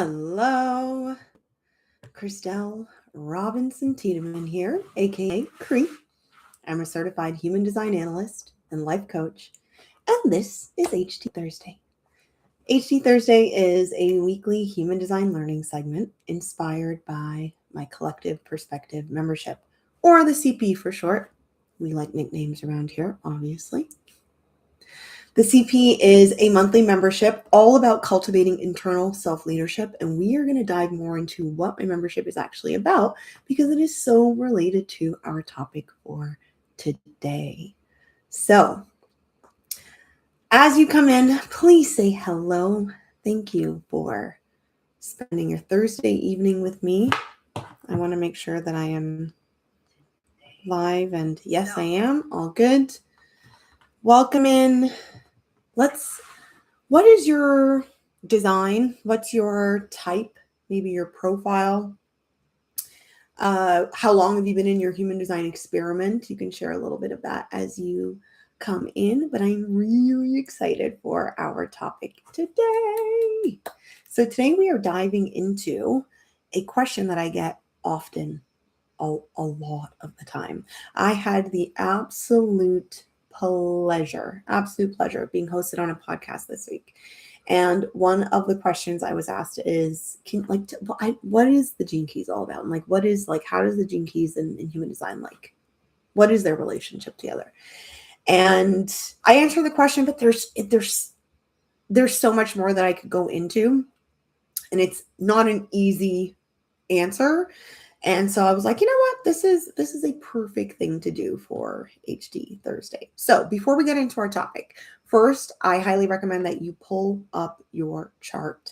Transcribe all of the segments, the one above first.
Hello, Christelle Robinson-Tiedemann here, aka Cree. I'm a certified human design analyst and life coach, and this is HT Thursday. HT Thursday is a weekly human design learning segment inspired by my Collective Perspective membership, or the CP for short. We like nicknames around here, obviously. The CP is a monthly membership all about cultivating internal self-leadership, and we are going to dive more into what my membership is actually about because it is so related to our topic for today. So, as you come in, please say hello. Thank you for spending your Thursday evening with me. I want to make sure that I am live, and yes, I am. All good. Welcome in. What is your design? What's your type? Maybe your profile? How long have you been in your human design experiment? You can share a little bit of that as you come in, but I'm really excited for our topic today. So today we are diving into a question that I get often, a lot of the time. I had the absolute pleasure of being hosted on a podcast this week. And one of the questions I was asked is, what is the Gene Keys all about? And how does the Gene Keys and human design, what is their relationship together? And I answer the question, but there's so much more that I could go into, and it's not an easy answer. And so I was like, you know what? This is a perfect thing to do for HT Thursday. So before we get into our topic, first, I highly recommend that you pull up your chart.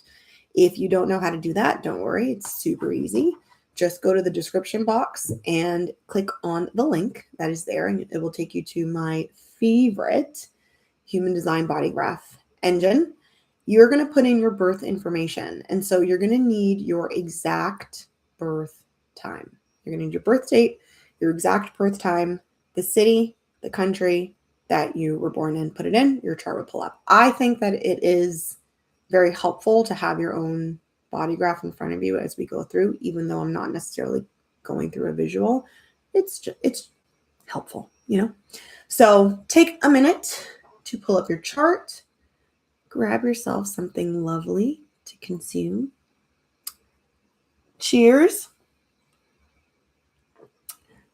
If you don't know how to do that, don't worry. It's super easy. Just go to the description box and click on the link that is there, and it will take you to my favorite human design body graph engine. You're going to put in your birth information. And so you're going to need your exact birth time. You're going to need your birth date, your exact birth time, the city, the country that you were born in. Put it in, your chart will pull up. I think that it is very helpful to have your own body graph in front of you as we go through, even though I'm not necessarily going through a visual. It's helpful, So take a minute to pull up your chart. Grab yourself something lovely to consume. Cheers.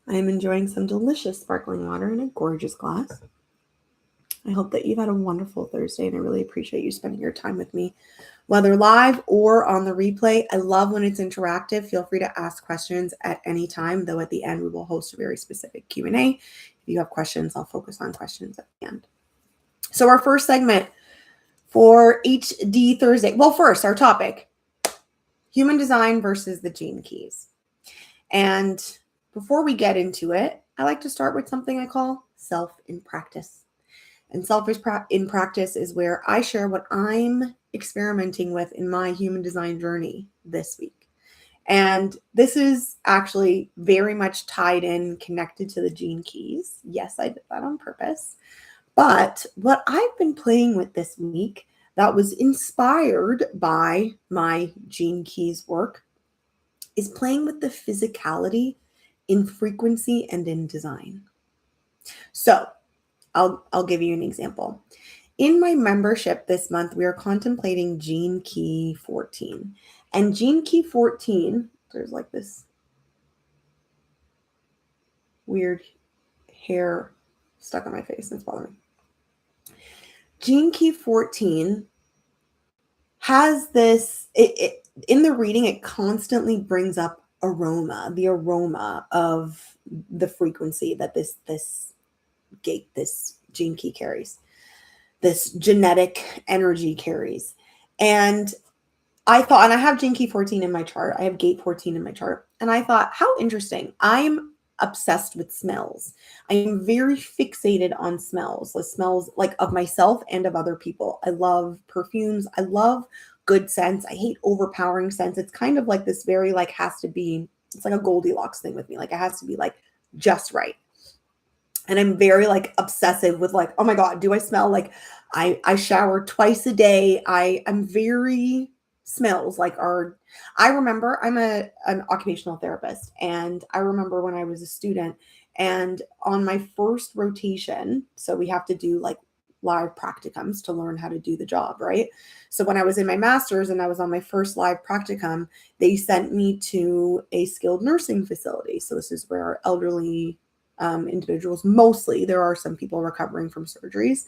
I am enjoying some delicious sparkling water in a gorgeous glass. I hope that you've had a wonderful Thursday, and I really appreciate you spending your time with me, whether live or on the replay. I love when it's interactive. Feel free to ask questions at any time, though at the end we will host a very specific Q&A. If you have questions, I'll focus on questions at the end. So our first segment for HD Thursday. Well, first, our topic, human design versus the Gene Keys. And before we get into it, I like to start with something I call self in practice. And self in practice is where I share what I'm experimenting with in my human design journey this week. And this is actually very much tied in, connected to the Gene Keys. Yes, I did that on purpose. But what I've been playing with this week that was inspired by my Gene Keys work is playing with the physicality in frequency and in design. So I'll give you an example. In my membership this month, we are contemplating Gene Key 14. And Gene Key 14, there's like this weird hair stuck on my face and it's bothering me. Gene Key 14 has this, in the reading, it constantly brings up the aroma of the frequency that this Gene Key carries, this genetic energy carries. And I thought, and I have Gene Key 14 in my chart, I have Gate 14 in my chart, and I thought, how interesting. I'm obsessed with smells. I am very fixated on smells, the smells like of myself and of other people. I love perfumes. I love good scents. I hate overpowering scents. It's kind of like this very has to be, it's like a Goldilocks thing with me. It has to be just right. And I'm very obsessive with oh my God, do I smell I shower twice a day. I'm very smells like are, I remember I'm an occupational therapist, and I remember when I was a student and on my first rotation, so we have to do like live practicums to learn how to do the job, right? So when I was in my master's and I was on my first live practicum, they sent me to a skilled nursing facility. So this is where elderly individuals, mostly, there are some people recovering from surgeries,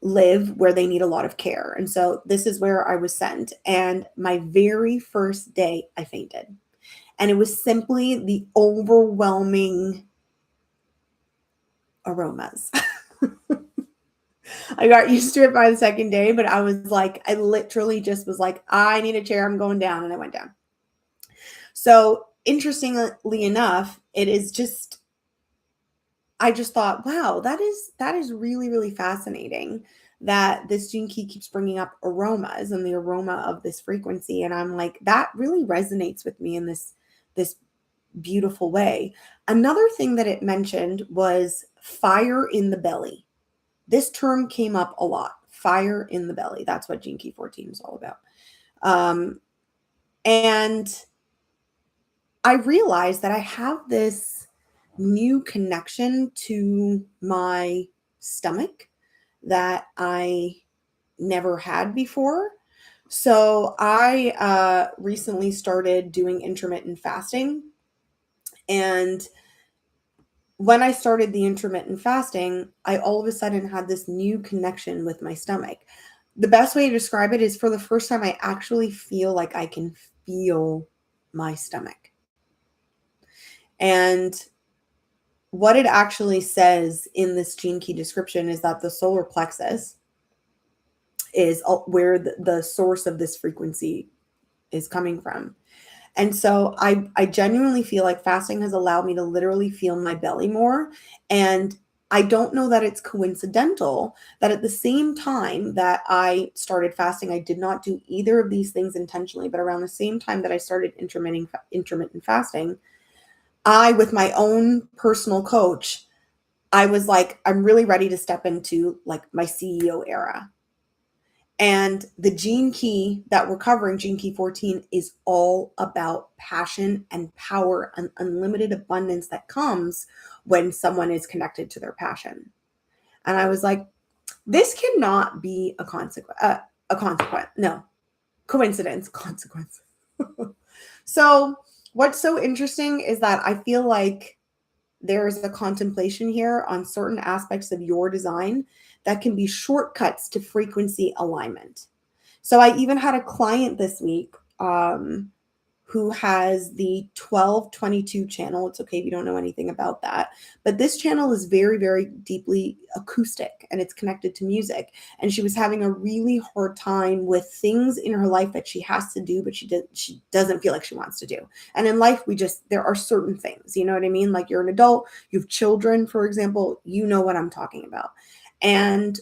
live, where they need a lot of care. And so this is where I was sent. And my very first day, I fainted. And it was simply the overwhelming aromas. I got used to it by the second day, but I was like, I literally just was like, I need a chair, I'm going down. And I went down. So interestingly enough, it is just, I just thought, wow, that is really, really fascinating that this gene key keeps bringing up aromas and the aroma of this frequency. And I'm like, that really resonates with me in this beautiful way. Another thing that it mentioned was fire in the belly. This term came up a lot. Fire in the belly. That's what Gene Key 14 is all about. And I realized that I have this new connection to my stomach that I never had before. So I recently started doing intermittent fasting. And when I started the intermittent fasting, I all of a sudden had this new connection with my stomach. The best way to describe it is, for the first time, I actually feel like I can feel my stomach. And what it actually says in this gene key description is that the solar plexus is where the source of this frequency is coming from. And so I genuinely feel like fasting has allowed me to literally feel my belly more. And I don't know that it's coincidental that at the same time that I started fasting, I did not do either of these things intentionally, but around the same time that I started intermittent fasting, I, with my own personal coach, I was like, I'm really ready to step into like my CEO era. And the gene key that we're covering, Gene Key 14, is all about passion and power and unlimited abundance that comes when someone is connected to their passion. And I was like, this cannot be a consequence. No, coincidence, consequence. So what's so interesting is that I feel like there's a contemplation here on certain aspects of your design that can be shortcuts to frequency alignment. So I even had a client this week who has the 1222 channel. It's okay if you don't know anything about that, but this channel is very, very deeply acoustic and it's connected to music. And she was having a really hard time with things in her life that she has to do, but she doesn't feel like she wants to do. And in life, there are certain things, you know what I mean? Like, you're an adult, you have children, for example, you know what I'm talking about. And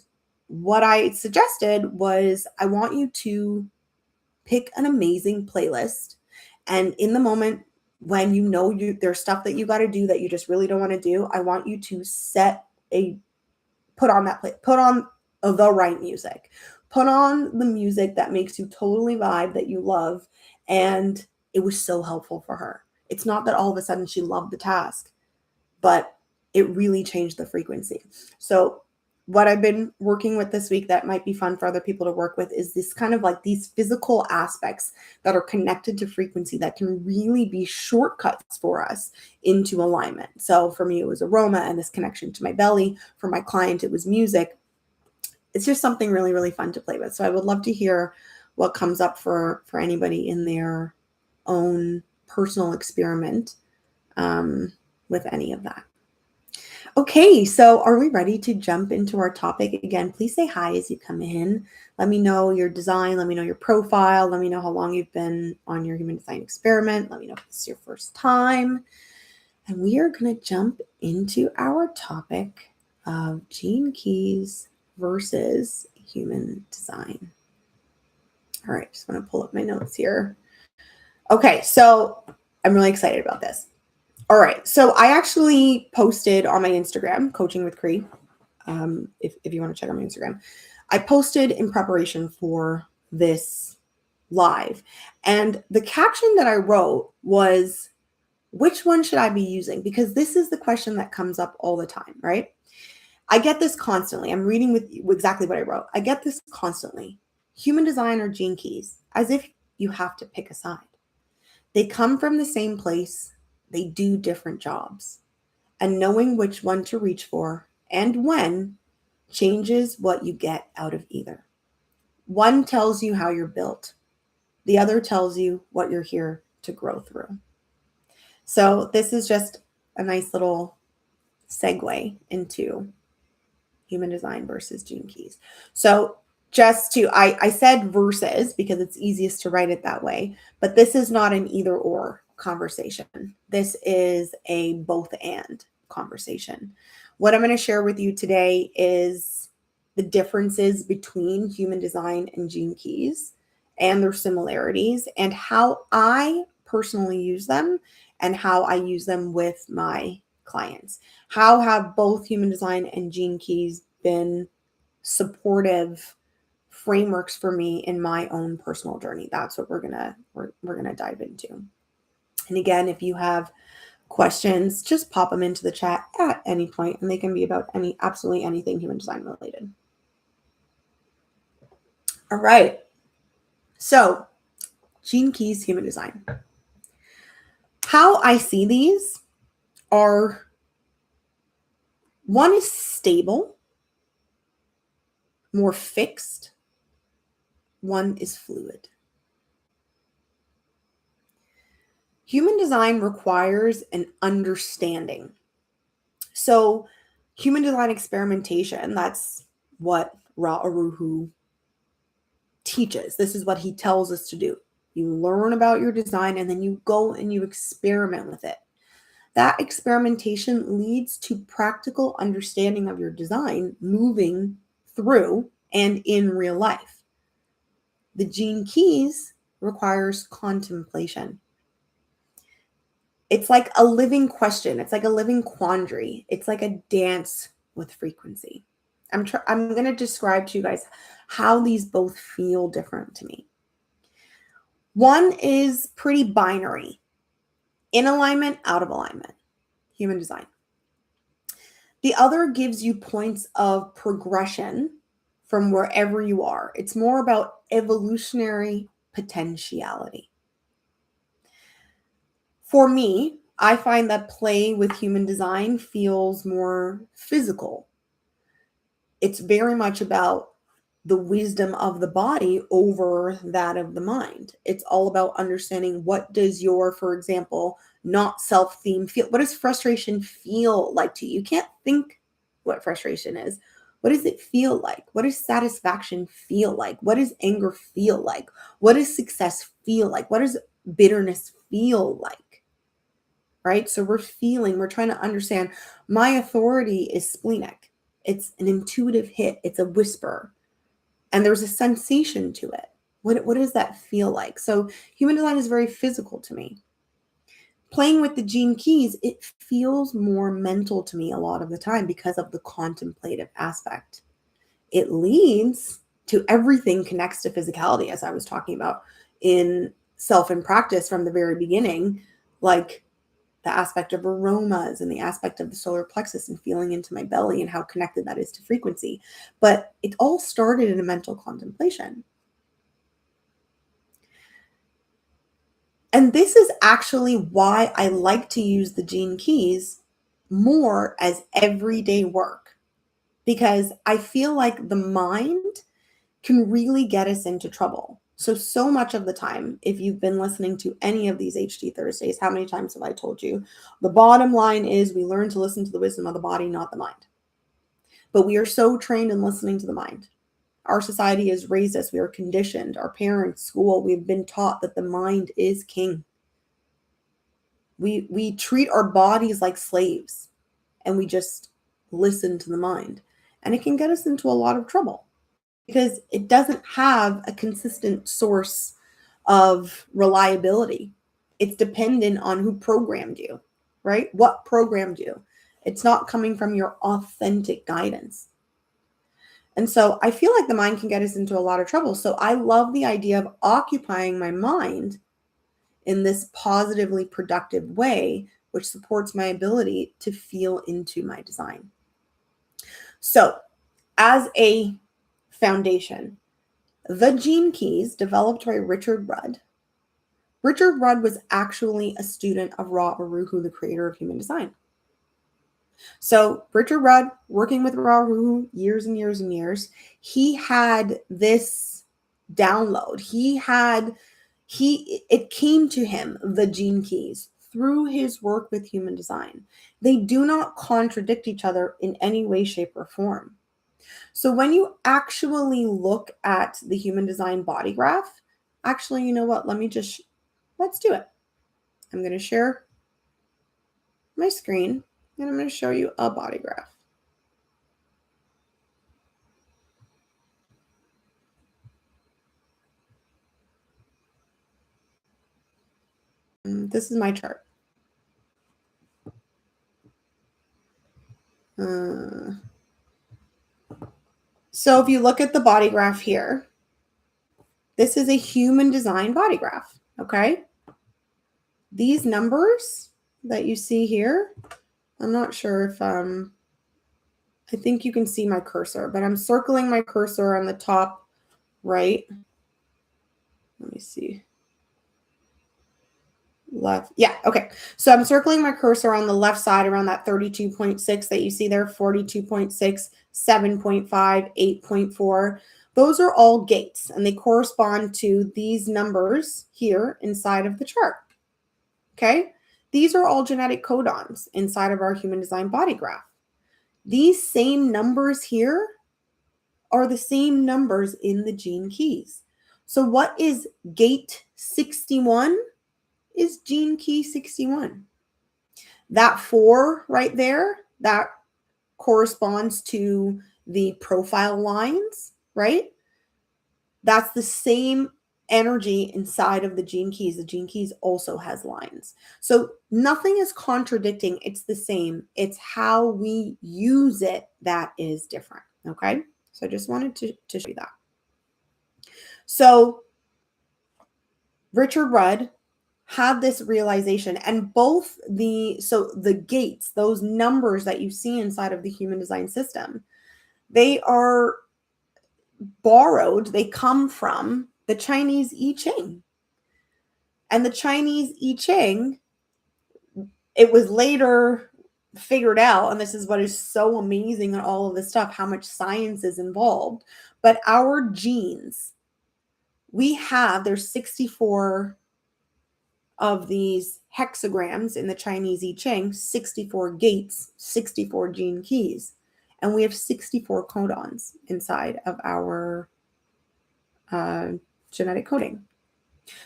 what I suggested was, I want you to pick an amazing playlist. And in the moment when you know there's stuff that you got to do that you just really don't want to do, I want you to put on the right music. Put on the music that makes you totally vibe, that you love. And it was so helpful for her. It's not that all of a sudden she loved the task, but it really changed the frequency. So what I've been working with this week that might be fun for other people to work with is this kind of like these physical aspects that are connected to frequency that can really be shortcuts for us into alignment. So for me, it was aroma and this connection to my belly. For my client, it was music. It's just something really, really fun to play with. So I would love to hear what comes up for anybody in their own personal experiment with any of that. Okay, so are we ready to jump into our topic? Again, please say hi as you come in. Let me know your design. Let me know your profile. Let me know how long you've been on your human design experiment. Let me know if this is your first time. And we are going to jump into our topic of gene keys versus human design. All right, just want to pull up my notes here. Okay, so I'm really excited about this. All right. So I actually posted on my Instagram, Coaching with Cree. If you want to check out my Instagram, I posted in preparation for this live. And the caption that I wrote was, which one should I be using? Because this is the question that comes up all the time, right? I get this constantly. I'm reading with exactly what I wrote. I get this constantly. Human design or gene keys, as if you have to pick a side. They come from the same place. They do different jobs. And knowing which one to reach for and when changes what you get out of either. One tells you how you're built. The other tells you what you're here to grow through. So this is just a nice little segue into human design versus gene keys. So I said versus because it's easiest to write it that way, but this is not an either or conversation. This is a both and conversation. What I'm going to share with you today is the differences between human design and gene keys and their similarities and how I personally use them and how I use them with my clients. How have both human design and gene keys been supportive frameworks for me in my own personal journey? That's what we're gonna dive into. And again, if you have questions, just pop them into the chat at any point, and they can be about absolutely anything human design related. All right. So, gene keys, human design. How I see these are, one is stable, more fixed. One is fluid. Human design requires an understanding. So human design experimentation, that's what Ra Aruhu teaches. This is what he tells us to do. You learn about your design and then you go and you experiment with it. That experimentation leads to practical understanding of your design moving through and in real life. The gene keys requires contemplation. It's like a living question. It's like a living quandary. It's like a dance with frequency. I'm going to describe to you guys how these both feel different to me. One is pretty binary. In alignment, out of alignment. Human design. The other gives you points of progression from wherever you are. It's more about evolutionary potentiality. For me, I find that play with human design feels more physical. It's very much about the wisdom of the body over that of the mind. It's all about understanding, what does your, for example, not self-theme feel? What does frustration feel like to you? You can't think what frustration is. What does it feel like? What does satisfaction feel like? What does anger feel like? What does success feel like? What does bitterness feel like? Right? So we're trying to understand, my authority is splenic. It's an intuitive hit. It's a whisper. And there's a sensation to it. What does that feel like? So human design is very physical to me. Playing with the gene keys, it feels more mental to me a lot of the time because of the contemplative aspect. It leads to everything connects to physicality, as I was talking about in self and practice from the very beginning, like the aspect of aromas and the aspect of the solar plexus and feeling into my belly and how connected that is to frequency. But it all started in a mental contemplation. And this is actually why I like to use the gene keys more as everyday work, because I feel like the mind can really get us into trouble. So much of the time, if you've been listening to any of these HT Thursdays, how many times have I told you? The bottom line is we learn to listen to the wisdom of the body, not the mind. But we are so trained in listening to the mind. Our society has raised us. We are conditioned. Our parents, school, we've been taught that the mind is king. We treat our bodies like slaves, and we just listen to the mind. And it can get us into a lot of trouble, because it doesn't have a consistent source of reliability. It's dependent on who programmed you, right? What programmed you? It's not coming from your authentic guidance. And so I feel like the mind can get us into a lot of trouble. So I love the idea of occupying my mind in this positively productive way, which supports my ability to feel into my design. So, as a foundation, the gene keys developed by Richard Rudd. Richard Rudd was actually a student of Ra Uru Hu, the creator of human design. So Richard Rudd, working with Ra Uru Hu years and years and years, he had this download. It came to him, the gene keys, through his work with human design. They do not contradict each other in any way, shape, or form. So when you actually look at the human design body graph, actually, you know what? Let's do it. I'm going to share my screen and I'm going to show you a body graph. This is my chart. So if you look at the body graph here, this is a human design body graph, okay? These numbers that you see here, I'm not sure if, I think you can see my cursor, but I'm circling my cursor on the top right. Let me see. Left. Yeah, okay. So I'm circling my cursor on the left side around that 32.6 that you see there, 42.6, 7.5, 8.4. Those are all gates, and they correspond to these numbers here inside of the chart. Okay? These are all genetic codons inside of our human design body graph. These same numbers here are the same numbers in the gene keys. So what is gate 61? Is gene key 61. That 4 right there, that corresponds to the profile lines, right? That's the same energy inside of the gene keys. The gene keys also has lines. So nothing is contradicting. It's the same. It's how we use it that is different, okay? So I just wanted to show you that. So Richard Rudd had this realization, and both the gates, those numbers that you see inside of the human design system, they are borrowed, they come from the Chinese I Ching. And the Chinese I Ching, it was later figured out, and this is what is so amazing in all of this stuff, how much science is involved. But our genes, there's 64 of these hexagrams in the Chinese I Ching, 64 gates, 64 gene keys. And we have 64 codons inside of our genetic coding.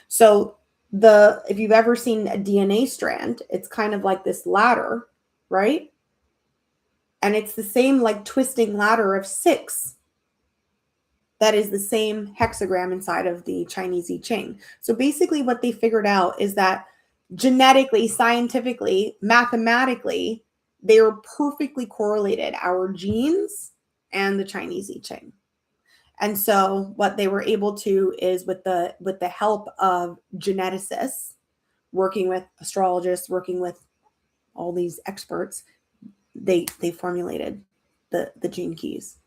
So if you've ever seen a DNA strand, it's kind of like this ladder, right? And it's the same like twisting ladder of 6. That is the same hexagram inside of the Chinese I Ching. So basically what they figured out is that genetically, scientifically, mathematically, they are perfectly correlated, our genes and the Chinese I Ching. And so what they were able to is with the help of geneticists, working with astrologists, working with all these experts, they formulated the gene keys.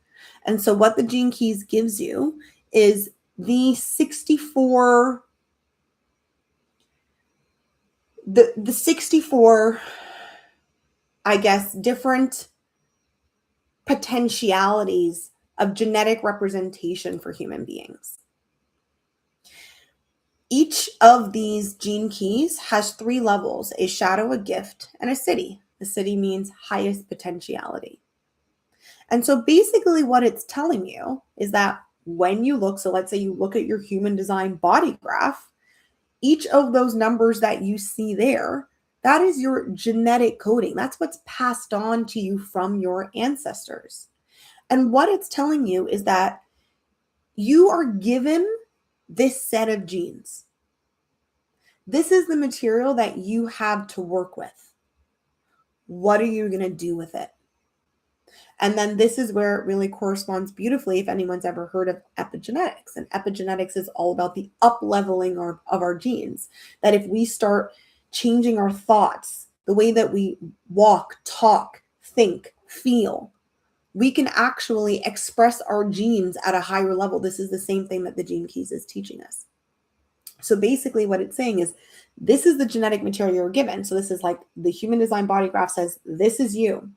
And so what the gene keys gives you is the 64 the 64, I guess, different potentialities of genetic representation for human beings. Each of these gene keys has 3 levels: a shadow, a gift, and a siddhi. A siddhi means highest potentiality. And so basically what it's telling you is that when you look, so let's say you look at your human design body graph, each of those numbers that you see there, that is your genetic coding. That's what's passed on to you from your ancestors. And what it's telling you is that you are given this set of genes. This is the material that you have to work with. What are you going to do with it? And then this is where it really corresponds beautifully if anyone's ever heard of epigenetics. And epigenetics is all about the up-leveling of our genes. That if we start changing our thoughts, the way that we walk, talk, think, feel, we can actually express our genes at a higher level. This is the same thing that the Gene Keys is teaching us. So basically what it's saying is, this is the genetic material you're given. So this is like the human design body graph says, this is you.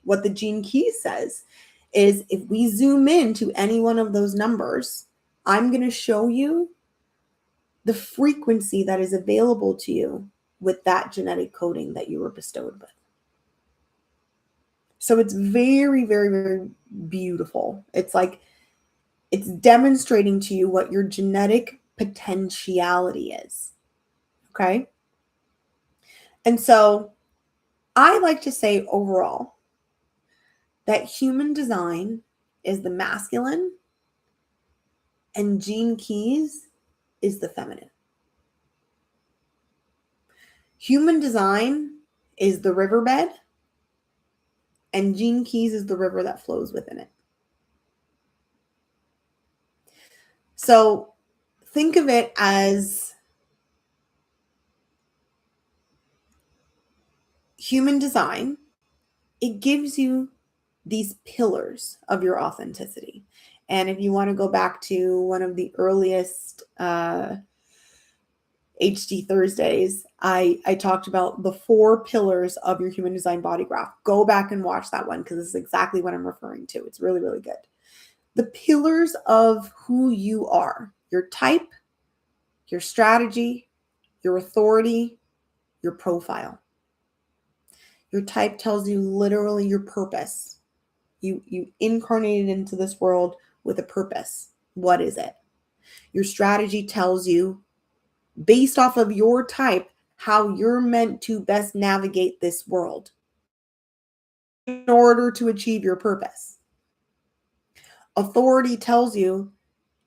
What the Gene Key says is, if we zoom into any one of those numbers, I'm going to show you the frequency that is available to you with that genetic coding that you were bestowed with. So it's very, very, very beautiful. It's like, it's demonstrating to you what your genetic potentiality is. Okay. And so I like to say overall that human design is the masculine and Gene Keys is the feminine. Human design is the riverbed and Gene Keys is the river that flows within it. So think of it as human design. It gives you these pillars of your authenticity. And if you want to go back to one of the earliest HD Thursdays, I talked about the 4 pillars of your human design body graph. Go back and watch that one because this is exactly what I'm referring to. It's really, really good. The pillars of who you are: your type, your strategy, your authority, your profile. Your type tells you literally your purpose. You incarnated into this world with a purpose. What is it? Your strategy tells you, based off of your type, how you're meant to best navigate this world in order to achieve your purpose. Authority tells you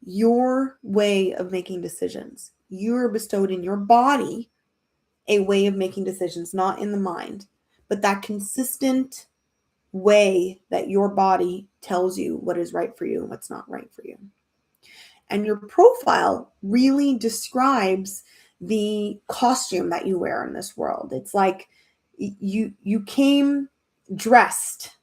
your way of making decisions. You are bestowed in your body a way of making decisions, not in the mind, but that consistent way that your body tells you what is right for you and what's not right for you. And your profile really describes the costume that you wear in this world. It's like you came dressed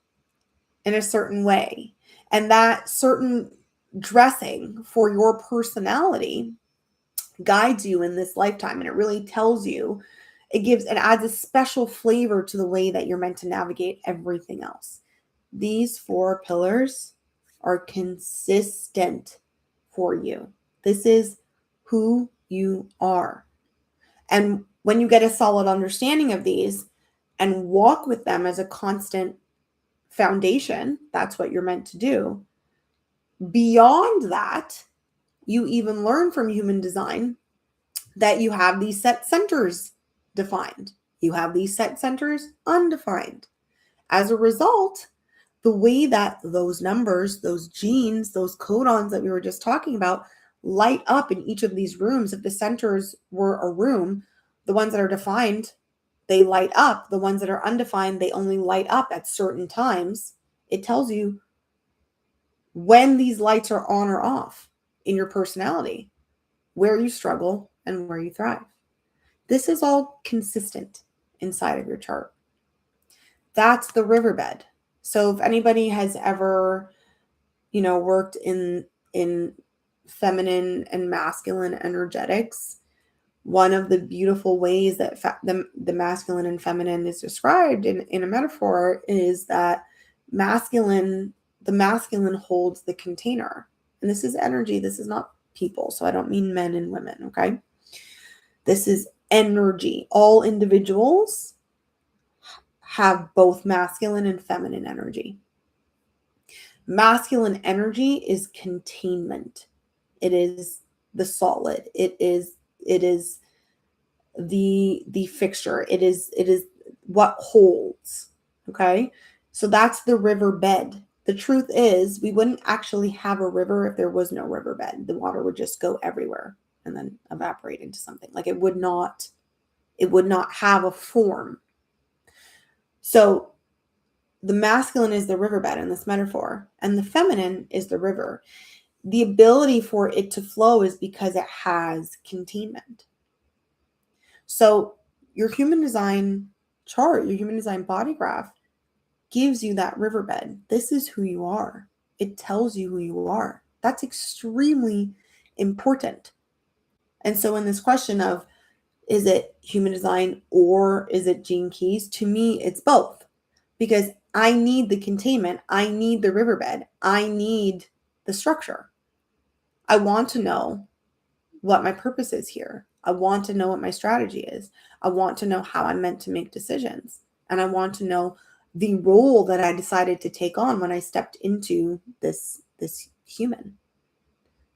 in a certain way, and that certain dressing for your personality guides you in this lifetime. And it really tells you, it adds a special flavor to the way that you're meant to navigate everything else. These 4 pillars are consistent for you. This is who you are. And when you get a solid understanding of these and walk with them as a constant foundation, that's what you're meant to do. Beyond that, you even learn from human design that you have these set centers defined. You have these set centers undefined. As a result, the way that those numbers, those genes, those codons that we were just talking about light up in each of these rooms. If the centers were a room, the ones that are defined, they light up. The ones that are undefined, they only light up at certain times. It tells you when these lights are on or off in your personality, where you struggle and where you thrive. This is all consistent inside of your chart. That's the riverbed. So if anybody has ever, worked in feminine and masculine energetics, one of the beautiful ways that the masculine and feminine is described in a metaphor is that the masculine holds the container. And this is energy. This is not people. So I don't mean men and women, okay? This is energy. All individuals have both masculine and feminine energy. Masculine energy is containment. It is the solid. It is the fixture. It is what holds. Okay? So that's the riverbed. The truth is, we wouldn't actually have a river if there was no riverbed. The water would just go everywhere and then evaporate into something. Like it would not have a form. So the masculine is the riverbed in this metaphor, and the feminine is the river. The ability for it to flow is because it has containment. So your human design chart, your human design body graph gives you that riverbed. This is who you are. It tells you who you are. That's extremely important. And so in this question of, is it human design or is it gene keys? To me, it's both, because I need the containment. I need the riverbed. I need the structure. I want to know what my purpose is here. I want to know what my strategy is. I want to know how I'm meant to make decisions. And I want to know the role that I decided to take on when I stepped into this human.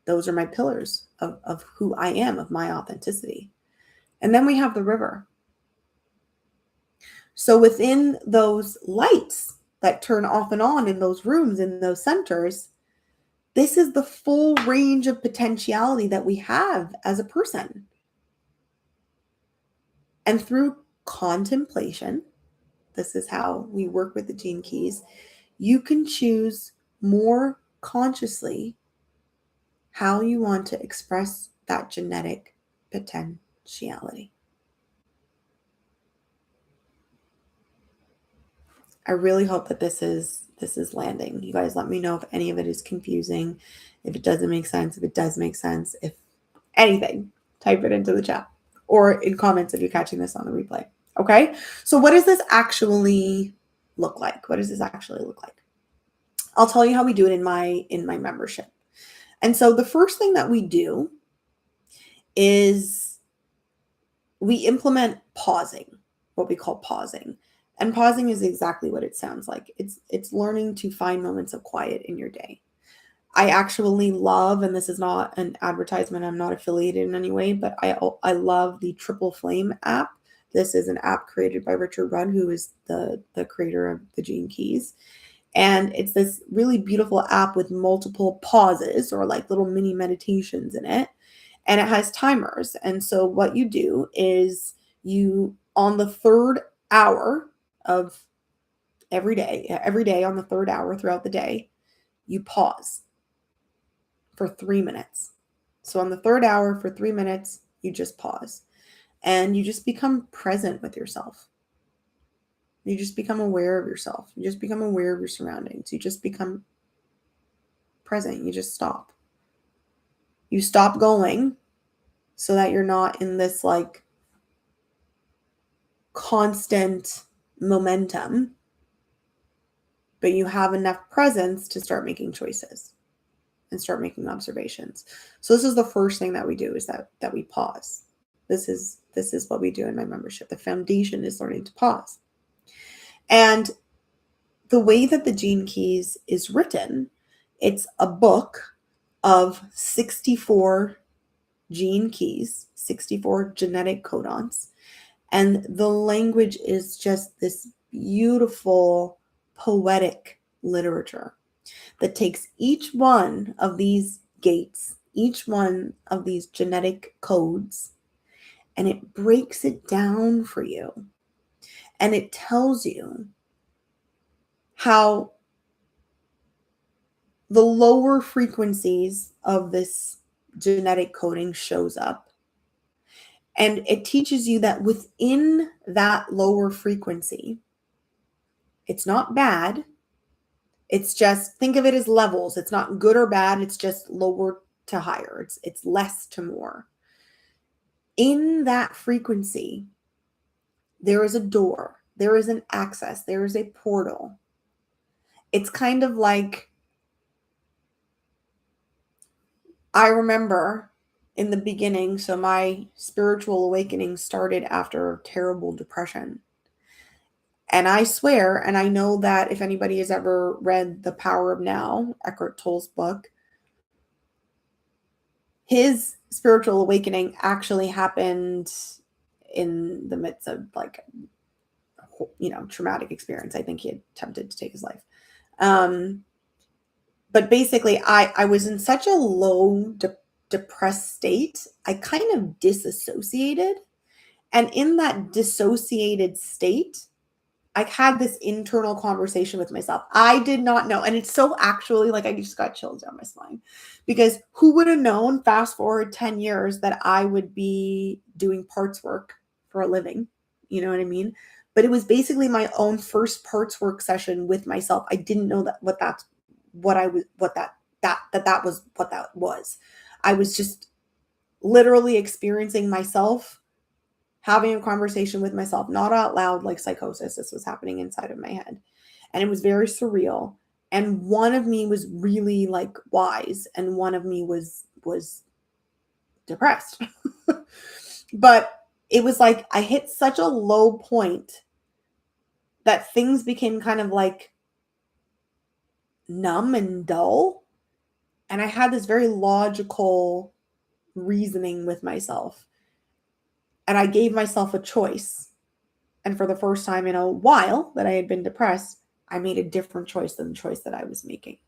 Those are my pillars of who I am, of my authenticity. And then we have the river. So within those lights that turn off and on in those rooms, in those centers, this is the full range of potentiality that we have as a person. And through contemplation, this is how we work with the gene keys, you can choose more consciously how you want to express that genetic potentiality. I really hope that this is landing. You guys let me know if any of it is confusing, if it doesn't make sense, if it does make sense, if anything, type it into the chat or in comments if you're catching this on the replay. Okay? So what does this actually look like? What does this actually look like? I'll tell you how we do it in my membership. And so the first thing that we do is we implement pausing, what we call pausing. And pausing is exactly what it sounds like. It's learning to find moments of quiet in your day. I actually love, and this is not an advertisement, I'm not affiliated in any way, but I love the Triple Flame app. This is an app created by Richard Rudd, who is the creator of the Gene Keys. And it's this really beautiful app with multiple pauses or like little mini meditations in it. And it has timers. And so what you do is you, on the third hour of every day on the third hour throughout the day, you pause for 3 minutes. So on the third hour for 3 minutes, you just pause and you just become present with yourself. You just become aware of yourself. You just become aware of your surroundings. You just become present. You just stop. You stop going so that you're not in this like constant momentum, but you have enough presence to start making choices and start making observations. So this is the first thing that we do, is that we pause. This is what we do in my membership. The foundation is learning to pause. And the way that the Gene Keys is written, it's a book of 64 gene keys, 64 genetic codons. And the language is just this beautiful, poetic literature that takes each one of these gates, each one of these genetic codes, and it breaks it down for you. And it tells you how the lower frequencies of this genetic coding shows up. And it teaches you that within that lower frequency, it's not bad. It's just, think of it as levels. It's not good or bad. It's just lower to higher. It's less to more. In that frequency, there is a door. There is an access. There is a portal. It's kind of like, I remember in the beginning, so my spiritual awakening started after terrible depression. And I swear, and I know that if anybody has ever read The Power of Now, Eckhart Tolle's book, his spiritual awakening actually happened in the midst of like, traumatic experience. I think he had attempted to take his life. But basically, I was in such a low, depressed state, I kind of disassociated. And in that dissociated state, I had this internal conversation with myself. I did not know. And it's so actually like I just got chills down my spine because who would have known, fast forward 10 years, that I would be doing parts work for a living? You know what I mean? But it was basically my own first parts work session with myself. I didn't know that that was what that was. I was just literally experiencing myself having a conversation with myself, not out loud like psychosis. This was happening inside of my head. And it was very surreal. And one of me was really like wise and one of me was depressed. But it was like I hit such a low point that things became kind of like numb and dull. And I had this very logical reasoning with myself. And I gave myself a choice. And for the first time in a while that I had been depressed, I made a different choice than the choice that I was making.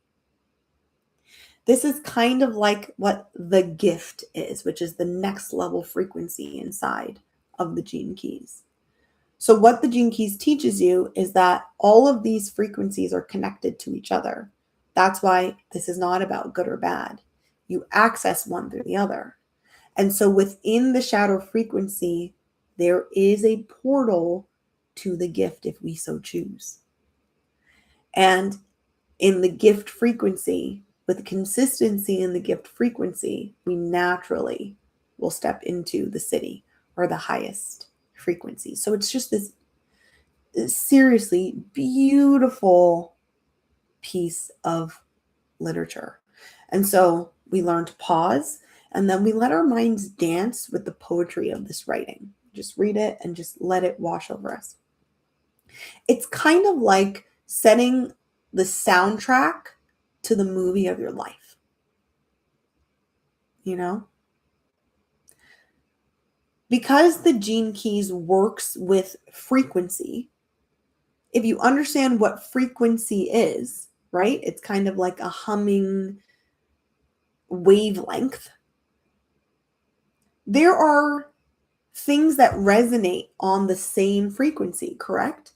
This is kind of like what the gift is, which is the next level frequency inside of the gene keys. So what the gene keys teaches you is that all of these frequencies are connected to each other. That's why this is not about good or bad. You access one through the other. And so within the shadow frequency, there is a portal to the gift if we so choose. And in the gift frequency, with consistency in the gift frequency, we naturally will step into the siddhi or the highest frequency. So it's just this seriously beautiful piece of literature. And so we learn to pause. And then we let our minds dance with the poetry of this writing. Just read it and just let it wash over us. It's kind of like setting the soundtrack to the movie of your life. You know? Because the gene keys works with frequency, if you understand what frequency is, right? It's kind of like a humming wavelength. There are things that resonate on the same frequency, correct?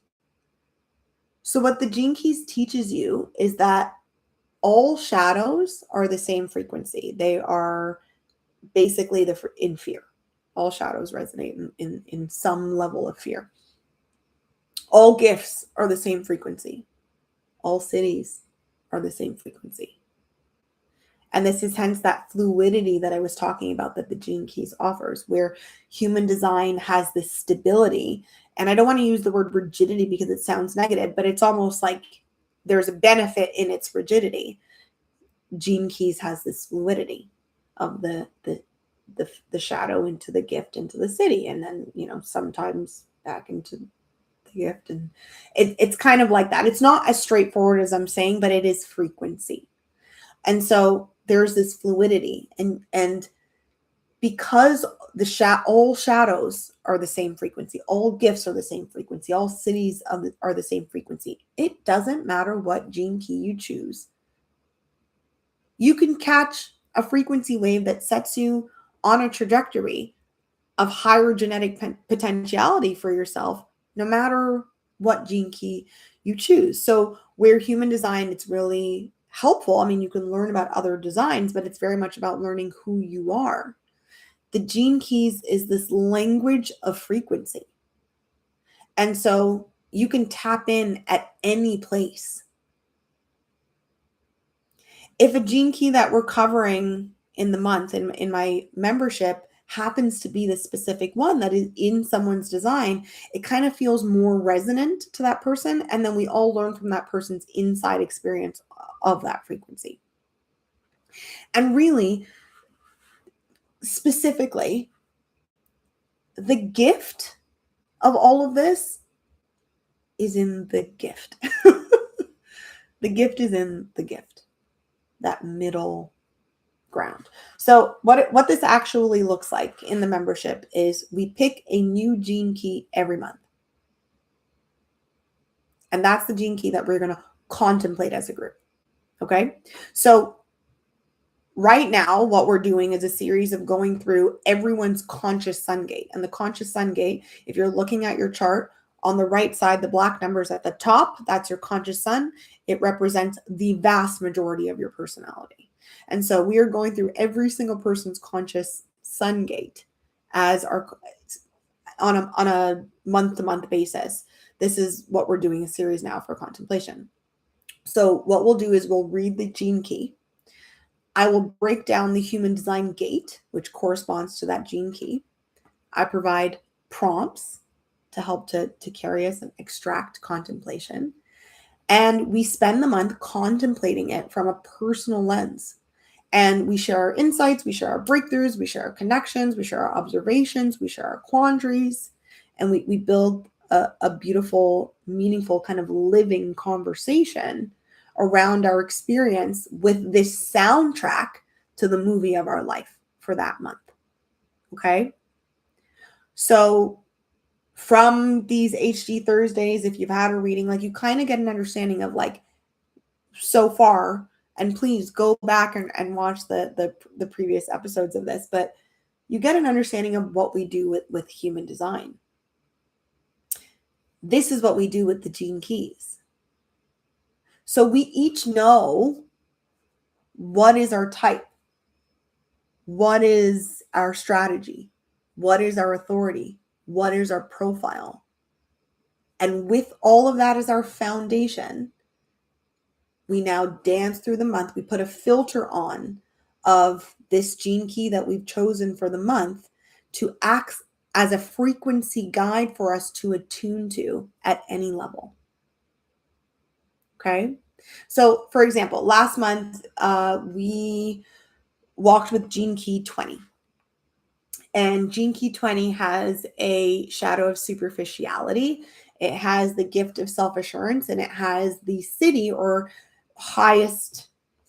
So what the gene keys teaches you is that all shadows are the same frequency. They are basically in fear. All shadows resonate in some level of fear. All gifts are the same frequency. All cities are the same frequency. And this is hence that fluidity that I was talking about that the gene keys offers, where human design has this stability. And I don't want to use the word rigidity because it sounds negative, but it's almost like there's a benefit in its rigidity. Gene keys has this fluidity of the shadow into the gift, into the siddhi, and then, sometimes back into the gift. And it's kind of like that. It's not as straightforward as I'm saying, but it is frequency. And so there's this fluidity, and because all shadows are the same frequency, all gifts are the same frequency, all cities are the same frequency. It doesn't matter what gene key you choose. You can catch a frequency wave that sets you on a trajectory of higher genetic potentiality for yourself, no matter what gene key you choose. So where human design, it's really helpful. I mean, you can learn about other designs, but it's very much about learning who you are. The gene keys is this language of frequency. And so you can tap in at any place. If a gene key that we're covering in the month in my membership happens to be the specific one that is in someone's design, it kind of feels more resonant to that person. And then we all learn from that person's inside experience of that frequency. And really, specifically, the gift of all of this is in the gift. The gift is in the gift, that middle ground. So what this actually looks like in the membership is we pick a new gene key every month. And that's the gene key that we're going to contemplate as a group. Okay? So right now, what we're doing is a series of going through everyone's conscious sun gate. And the conscious sun gate, if you're looking at your chart, On the right side, the black numbers at the top, that's your conscious sun. It represents the vast majority of your personality. And so we are going through every single person's conscious sun gate as our on a month-to-month basis. This is what we're doing a series now for contemplation. So what we'll do is we'll read the gene key. I will break down the human design gate, which corresponds to that gene key. I provide prompts to help to carry us and extract contemplation. And we spend the month contemplating it from a personal lens. And we share our insights, we share our breakthroughs, we share our connections, we share our observations, we share our quandaries, and we build a beautiful, meaningful kind of living conversation around our experience with this soundtrack to the movie of our life for that month. Okay? So from these HD Thursdays, if you've had a reading, like you kind of get an understanding of like so far, and please go back and watch the previous episodes of this, but you get an understanding of what we do with human design. This is what we do with the gene keys. So we each know what is our type, what is our strategy, what is our authority, what is our profile. And with all of that as our foundation, we now dance through the month. We put a filter on of this gene key that we've chosen for the month to act as a frequency guide for us to attune to at any level. Okay. So for example, last month, we walked with gene key 20. And gene key 20 has a shadow of superficiality. It has the gift of self-assurance, and it has the siddhi or highest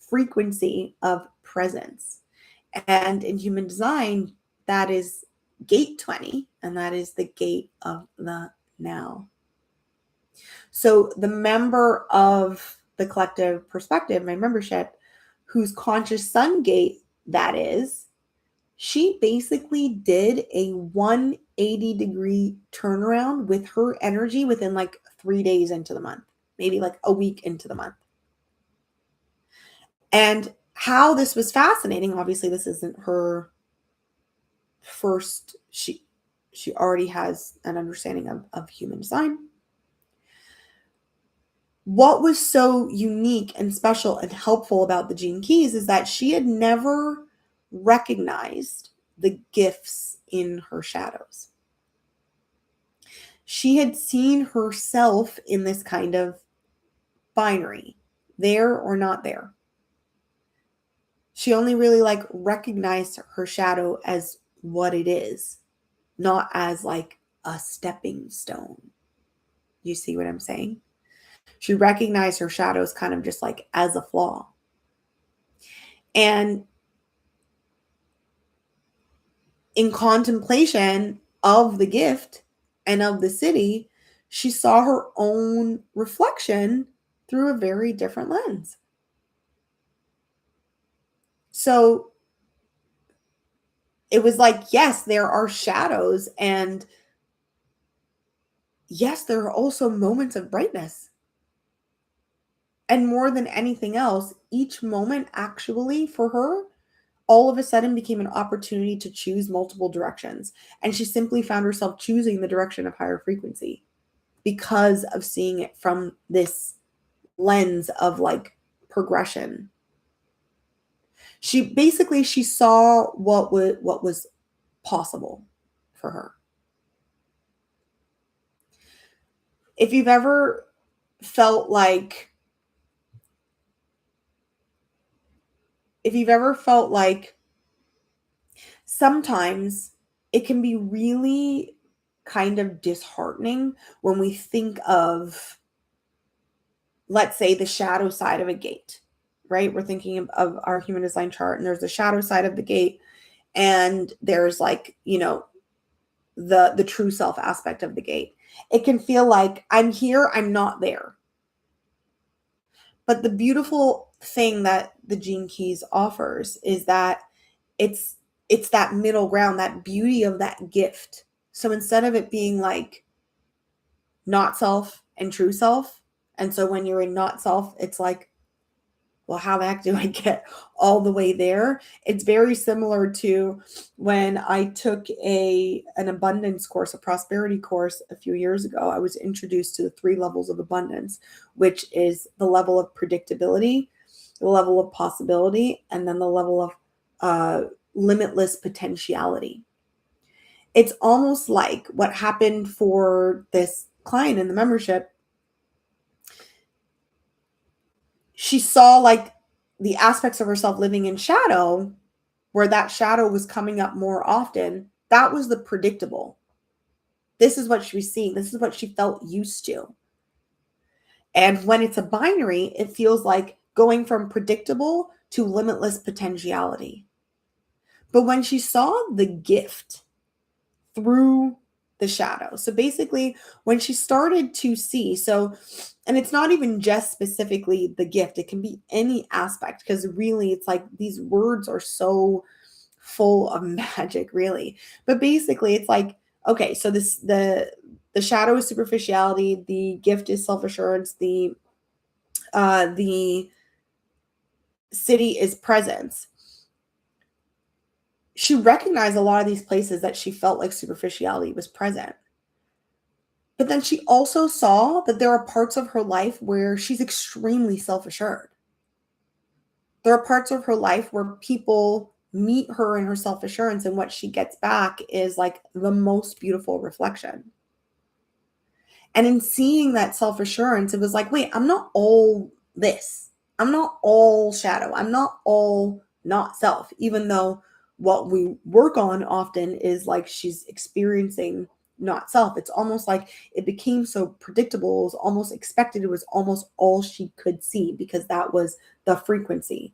frequency of presence. And in human design, that is gate 20, and that is the gate of the now. So the member of the collective perspective, my membership, whose conscious sun gate that is, she basically did a 180-degree turnaround with her energy within like 3 days into the month, maybe like a week into the month. And how this was fascinating, obviously this isn't her first, she already has an understanding of human design. What was so unique and special and helpful about the gene keys is that she had never recognized the gifts in her shadows. She had seen herself in this kind of binary, there or not there. She only really like recognized her shadow as what it is, not as like a stepping stone. You see what I'm saying? She recognized her shadows kind of just like as a flaw. And in contemplation of the gift and of the siddhi, she saw her own reflection through a very different lens. So it was like, yes, there are shadows, and yes, there are also moments of brightness. And more than anything else, each moment actually for her all of a sudden became an opportunity to choose multiple directions. And she simply found herself choosing the direction of higher frequency because of seeing it from this lens of like progression. She saw what was possible for her. If you've ever felt like sometimes it can be really kind of disheartening when we think of, let's say, the shadow side of a gate, right? We're thinking of our human design chart, and there's the shadow side of the gate, and there's like, the true self aspect of the gate. It can feel like I'm here, I'm not there. But the beautiful thing that the Gene Keys offers is that it's that middle ground, that beauty of that gift. So instead of it being like not self and true self. And so when you're in not self, it's like, well, how the heck do I get all the way there? It's very similar to when I took an abundance course, a prosperity course a few years ago. I was introduced to the 3 levels of abundance, which is the level of predictability, the level of possibility, and then the level of limitless potentiality. It's almost like what happened for this client in the membership. She saw like the aspects of herself living in shadow, where that shadow was coming up more often. That was the predictable. This is what she was seeing. This is what she felt used to. And when it's a binary, it feels like going from predictable to limitless potentiality. But when she saw the gift through the shadow, so basically when she started to see, and it's not even just specifically the gift, it can be any aspect, because really it's like these words are so full of magic, really. But basically it's like, okay, so the shadow is superficiality, the gift is self-assurance, the siddhi is presence. She recognized a lot of these places that she felt like superficiality was present. But then she also saw that there are parts of her life where she's extremely self-assured. There are parts of her life where people meet her in her self-assurance, and what she gets back is like the most beautiful reflection. And in seeing that self-assurance, it was like, wait, I'm not all this. I'm not all shadow. I'm not all not self, even though what we work on often is like she's experiencing not self. It's almost like it became so predictable. It was almost expected. It was almost all she could see because that was the frequency.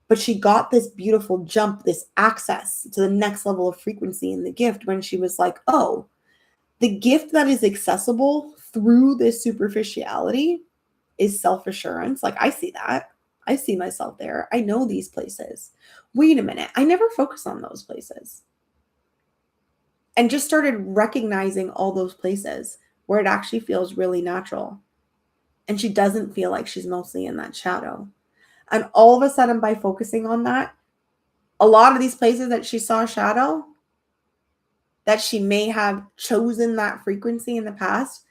But she got this beautiful jump, this access to the next level of frequency in the gift when she was like, oh, the gift that is accessible through this superficiality is self-assurance. Like, I see that. I see myself there. I know these places. Wait a minute. I never focus on those places. And just started recognizing all those places where it actually feels really natural. And she doesn't feel like she's mostly in that shadow. And all of a sudden, by focusing on that, a lot of these places that she saw shadow, that she may have chosen that frequency in the past,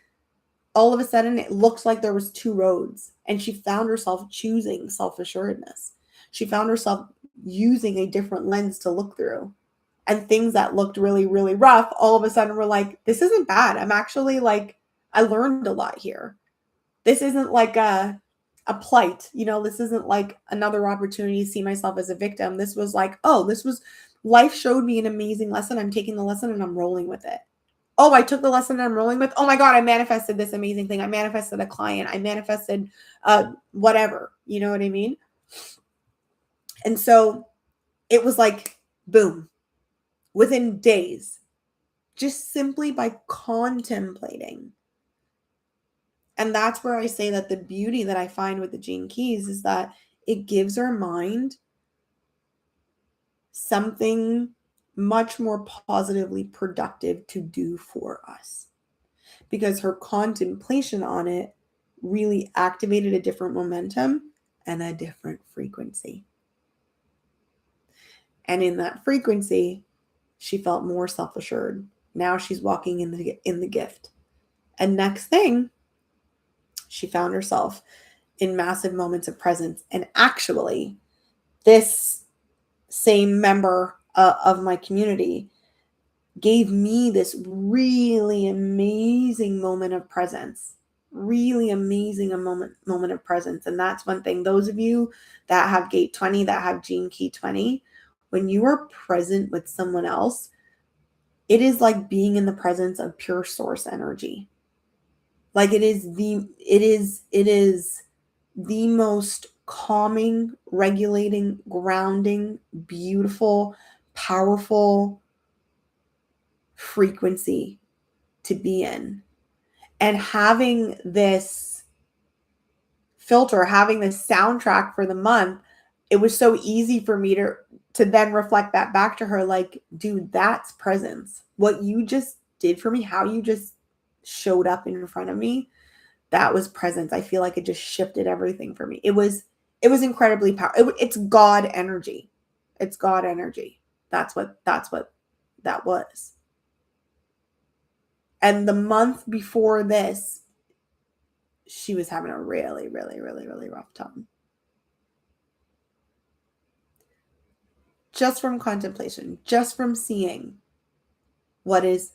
all of a sudden it looks like there was 2 roads, and she found herself choosing self-assuredness. She found herself using a different lens to look through, and things that looked really, really rough, all of a sudden were like, this isn't bad. I'm actually like, I learned a lot here. This isn't like a plight, this isn't like another opportunity to see myself as a victim. This was like, oh, life showed me an amazing lesson. I'm taking the lesson and I'm rolling with it. Oh, I took the lesson and I'm rolling with, oh my God, I manifested this amazing thing. I manifested a client. I manifested whatever, you know what I mean? And so it was like, boom, within days, just simply by contemplating. And that's where I say that the beauty that I find with the Gene Keys is that it gives our mind something much more positively productive to do for us, because her contemplation on it really activated a different momentum and a different frequency. And in that frequency, she felt more self-assured. Now she's walking in the gift. And next thing, she found herself in massive moments of presence. And actually, this same member of my community gave me this really amazing moment of presence. Really amazing moment of presence. And that's one thing. Those of you that have gate 20, that have gene key 20, when you are present with someone else, it is like being in the presence of pure source energy. Like it is the most calming, regulating, grounding, beautiful, powerful frequency to be in. And having this filter, having this soundtrack for the month, it was so easy for me to then reflect that back to her, like, dude, that's presence. What you just did for me, how you just showed up in front of me, that was presence. I feel like it just shifted everything for me. It was incredibly powerful. It's God energy. It's God energy. That's what that was. And the month before this, she was having a really, really, really, really rough time. Just from contemplation, just from seeing what is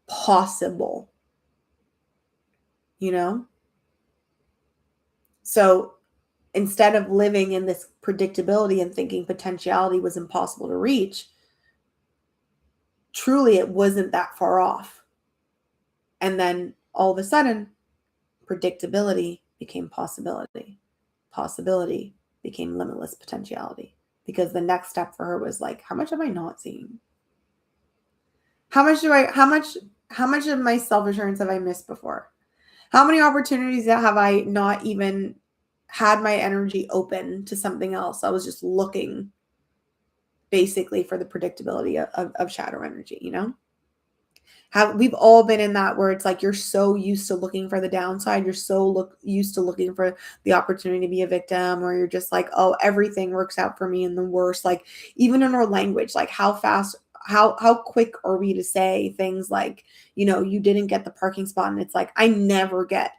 possible, you know? So instead of living in this predictability and thinking potentiality was impossible to reach, truly it wasn't that far off. And then all of a sudden, predictability became possibility. Possibility became limitless potentiality. Because the next step for her was like, how much am I not seeing? How much of my self-assurance have I missed before? How many opportunities have I not even had my energy open to something else? I was just looking basically for the predictability of shadow energy, you know? We've all been in that where it's like you're so used to looking for the downside, you're so used to looking for the opportunity to be a victim, or you're just like, oh, everything works out for me in the worst. Like even in our language, like how quick are we to say things like, you know, you didn't get the parking spot, and it's like I never get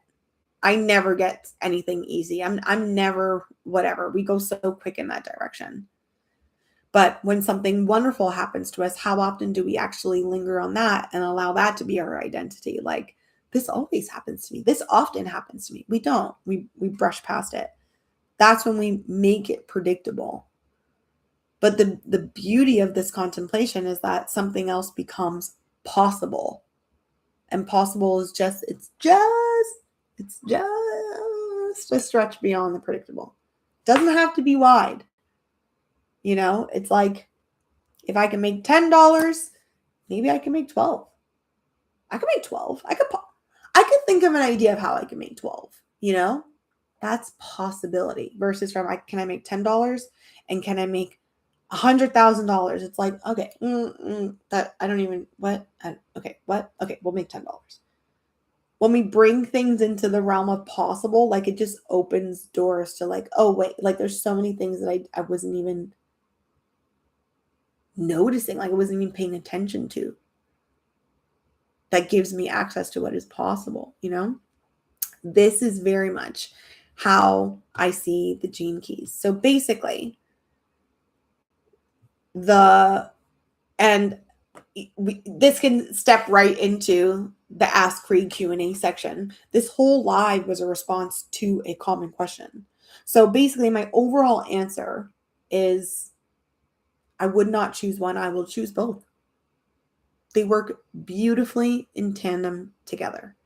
anything easy. I'm never whatever. We go so quick in that direction. But when something wonderful happens to us, how often do we actually linger on that and allow that to be our identity? Like, this always happens to me. This often happens to me. We don't. We brush past it. That's when we make it predictable. But the beauty of this contemplation is that something else becomes possible. And possible is it's just a stretch beyond the predictable. Doesn't have to be wide. You know, it's like if I can make $10, maybe I can make 12. I can make 12. I could think of an idea of how I can make 12, you know? That's possibility versus from can I make $10 and can I make $100,000? It's like, okay, that I don't even okay, we'll make $10. When we bring things into the realm of possible, like it just opens doors to like, oh wait, like there's so many things that I wasn't even noticing, like I wasn't even paying attention to, that gives me access to what is possible, you know? This is very much how I see the gene keys. So basically, this can step right into the Ask Creed Q&A section. This whole live was a response to a common question. So basically, my overall answer is I would not choose one. I will choose both. They work beautifully in tandem together.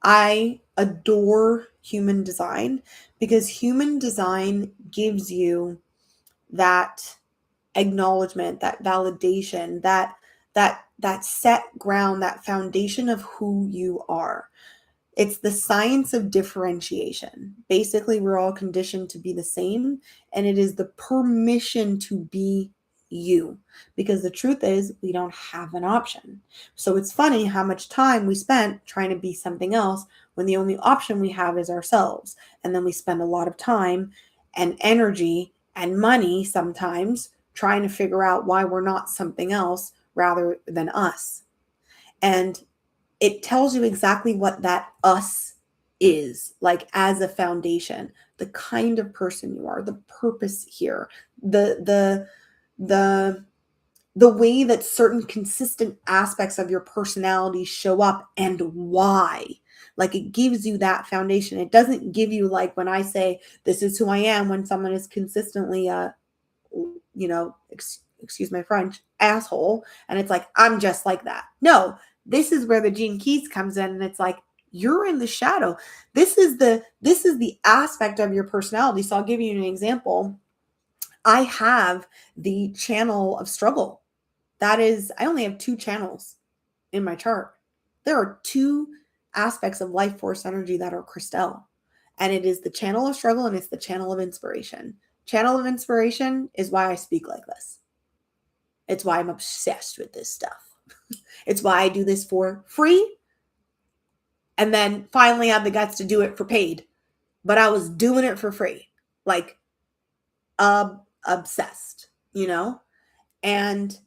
I adore human design because human design gives you that acknowledgement, that validation, that set ground, that foundation of who you are. It's the science of differentiation. Basically, we're all conditioned to be the same, and it is the permission to be you. Because the truth is, we don't have an option. So it's funny how much time we spent trying to be something else when the only option we have is ourselves. And then we spend a lot of time and energy and money sometimes trying to figure out why we're not something else rather than us. And it tells you exactly what that us is, like as a foundation, the kind of person you are, the purpose here, the way that certain consistent aspects of your personality show up and why. Like it gives you that foundation. It doesn't give you, like when I say this is who I am, when someone is consistently excuse my French, asshole, and it's like I'm just like that. No, this is where the gene keys comes in, and it's like you're in the shadow. This is the aspect of your personality. So I'll give you an example. I have the channel of struggle. That is, I only have 2 channels in my chart. There are 2 aspects of life force energy that are crystal, and it is the channel of struggle and it's the channel of inspiration. Channel of inspiration is why I speak like this. It's why I'm obsessed with this stuff. It's why I do this for free. And then finally had the guts to do it for paid. But I was doing it for free. Like obsessed, you know? And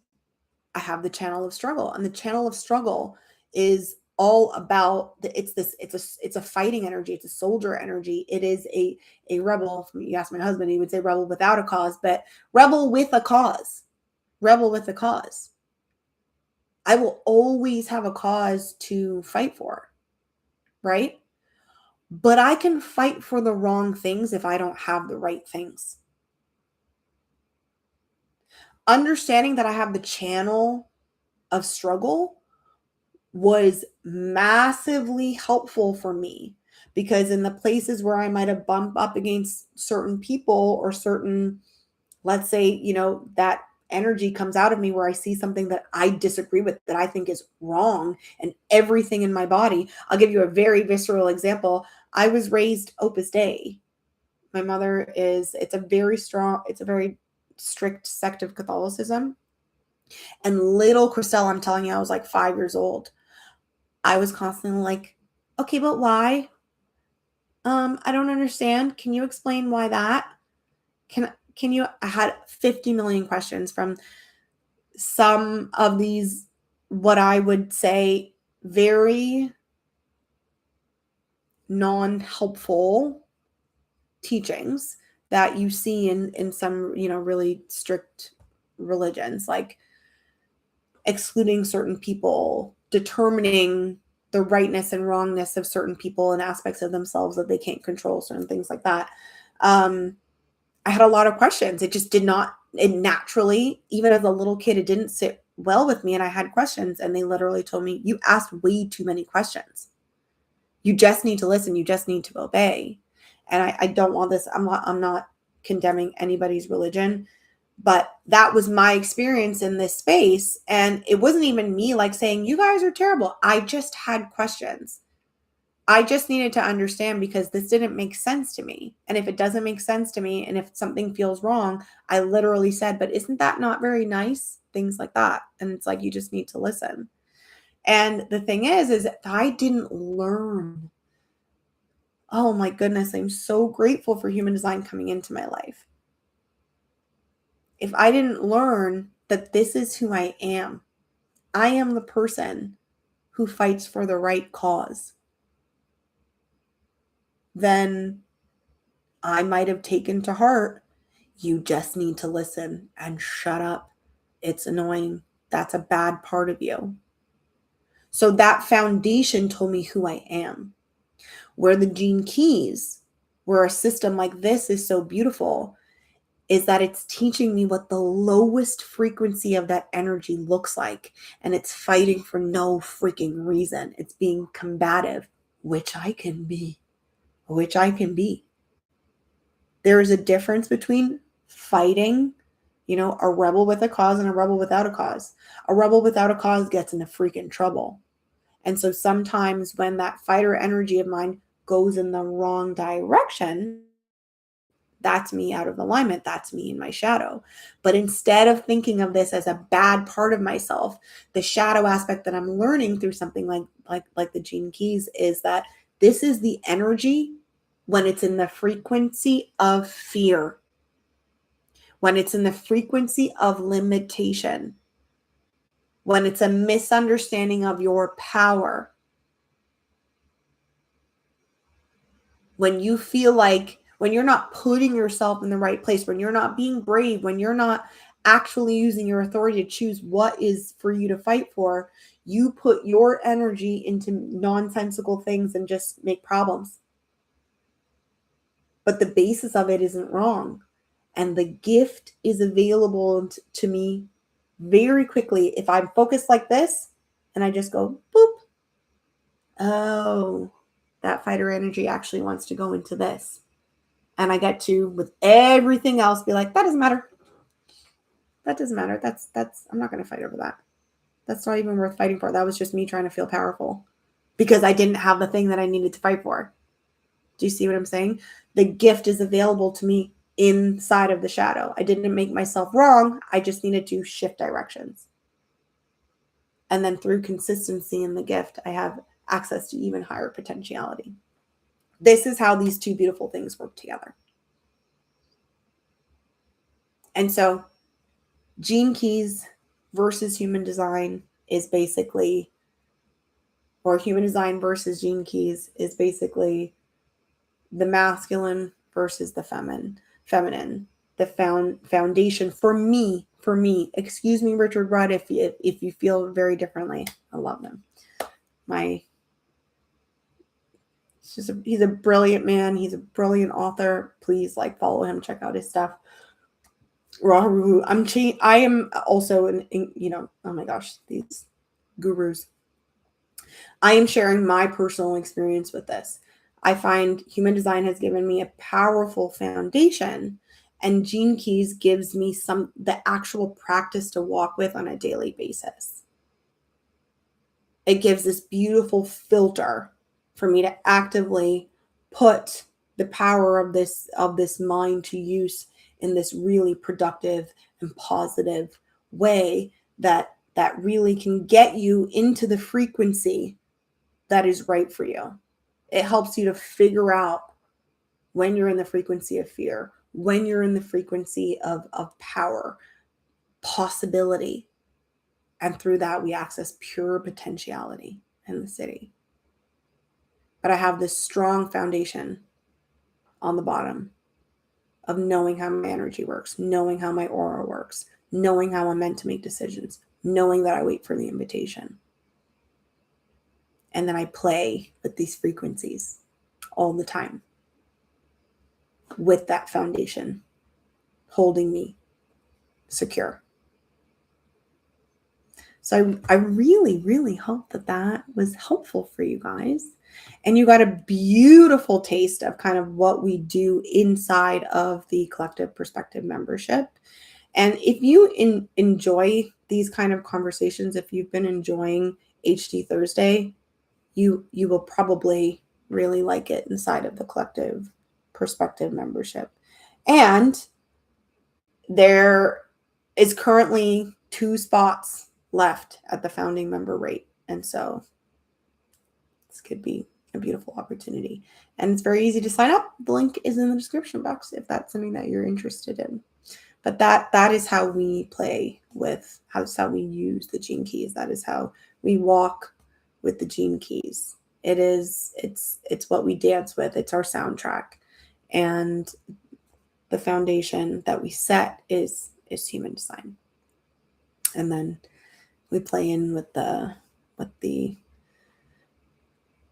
I have the channel of struggle. And the channel of struggle is all about it's a fighting energy, it's a soldier energy. It is a rebel. You ask my husband, he would say rebel without a cause, but rebel with a cause. Rebel with a cause. I will always have a cause to fight for, right? But I can fight for the wrong things if I don't have the right things. Understanding that I have the channel of struggle was massively helpful for me, because in the places where I might have bumped up against certain people or certain, let's say, you know, that energy comes out of me where I see something that I disagree with, that I think is wrong, and everything in my body. I'll give you a very visceral example. I was raised Opus Dei. My mother it's a very strict sect of Catholicism. And little Christelle, I'm telling you, I was like 5 years old. I was constantly like, okay, but why? I don't understand. Can you explain why that? Can you, I had 50 million questions from some of these, what I would say, very non-helpful teachings that you see in some, you know, really strict religions, like excluding certain people, determining the rightness and wrongness of certain people and aspects of themselves that they can't control, certain things like that. I had a lot of questions. It just did not, it naturally, even as a little kid, it didn't sit well with me. And I had questions, and they literally told me, you asked way too many questions. You just need to listen. You just need to obey. And I don't want this. I'm not condemning anybody's religion, but that was my experience in this space. And it wasn't even me like saying, you guys are terrible. I just had questions. I just needed to understand, because this didn't make sense to me. And if it doesn't make sense to me, and if something feels wrong, I literally said, but isn't that not very nice? Things like that. And it's like, you just need to listen. And the thing is if I didn't learn, oh my goodness, I'm so grateful for human design coming into my life. If I didn't learn that this is who I am the person who fights for the right cause, then I might have taken to heart, you just need to listen and shut up. It's annoying. That's a bad part of you. So that foundation told me who I am. Where the gene keys, where a system like this is so beautiful, is that it's teaching me what the lowest frequency of that energy looks like. And it's fighting for no freaking reason. It's being combative, which I can be. There is a difference between fighting, you know, a rebel with a cause and a rebel without a cause. A rebel without a cause gets into freaking trouble. And so sometimes when that fighter energy of mine goes in the wrong direction, that's me out of alignment. That's me in my shadow. But instead of thinking of this as a bad part of myself, the shadow aspect that I'm learning through something like the gene keys is that this is the energy when it's in the frequency of fear, when it's in the frequency of limitation, when it's a misunderstanding of your power, when you feel like, when you're not putting yourself in the right place, when you're not being brave, when you're not actually using your authority to choose what is for you to fight for, you put your energy into nonsensical things and just make problems. But the basis of it isn't wrong. And the gift is available to me very quickly if I'm focused like this and I just go, boop. Oh, that fighter energy actually wants to go into this. And I get to, with everything else, be like, that doesn't matter. That doesn't matter. I'm not going to fight over that. That's not even worth fighting for. That was just me trying to feel powerful because I didn't have the thing that I needed to fight for. Do you see what I'm saying? The gift is available to me inside of the shadow. I didn't make myself wrong. I just needed to shift directions. And then through consistency in the gift, I have access to even higher potentiality. This is how these two beautiful things work together. And so gene keys versus human design is basically, or human design versus gene keys is basically the masculine versus the feminine, the foundation for me. Excuse me, Richard Rudd, if you feel very differently. I love him. He's a brilliant man. He's a brilliant author. Please follow him, check out his stuff. Rahu. I am also oh my gosh, these gurus. I am sharing my personal experience with this. I find human design has given me a powerful foundation, and gene keys gives me the actual practice to walk with on a daily basis. It gives this beautiful filter for me to actively put the power of this mind to use in this really productive and positive way that really can get you into the frequency that is right for you. It helps you to figure out when you're in the frequency of fear, when you're in the frequency of power, possibility. And through that, we access pure potentiality in the Siddhi. But I have this strong foundation on the bottom of knowing how my energy works, knowing how my aura works, knowing how I'm meant to make decisions, knowing that I wait for the invitation. And then I play with these frequencies all the time with that foundation holding me secure. So I really, really hope that was helpful for you guys. And you got a beautiful taste of kind of what we do inside of the Collective Perspective membership. And if you enjoy these kind of conversations, if you've been enjoying HD Thursday, you will probably really like it inside of the Collective Perspective membership. And there is currently 2 spots left at the founding member rate. And so this could be a beautiful opportunity. And it's very easy to sign up. The link is in the description box if that's something that you're interested in. But that is how we play with, that's how we use the gene keys. That is how we walk with the gene keys. It's what we dance with. It's our soundtrack. And the foundation that we set is human design. And then we play in with the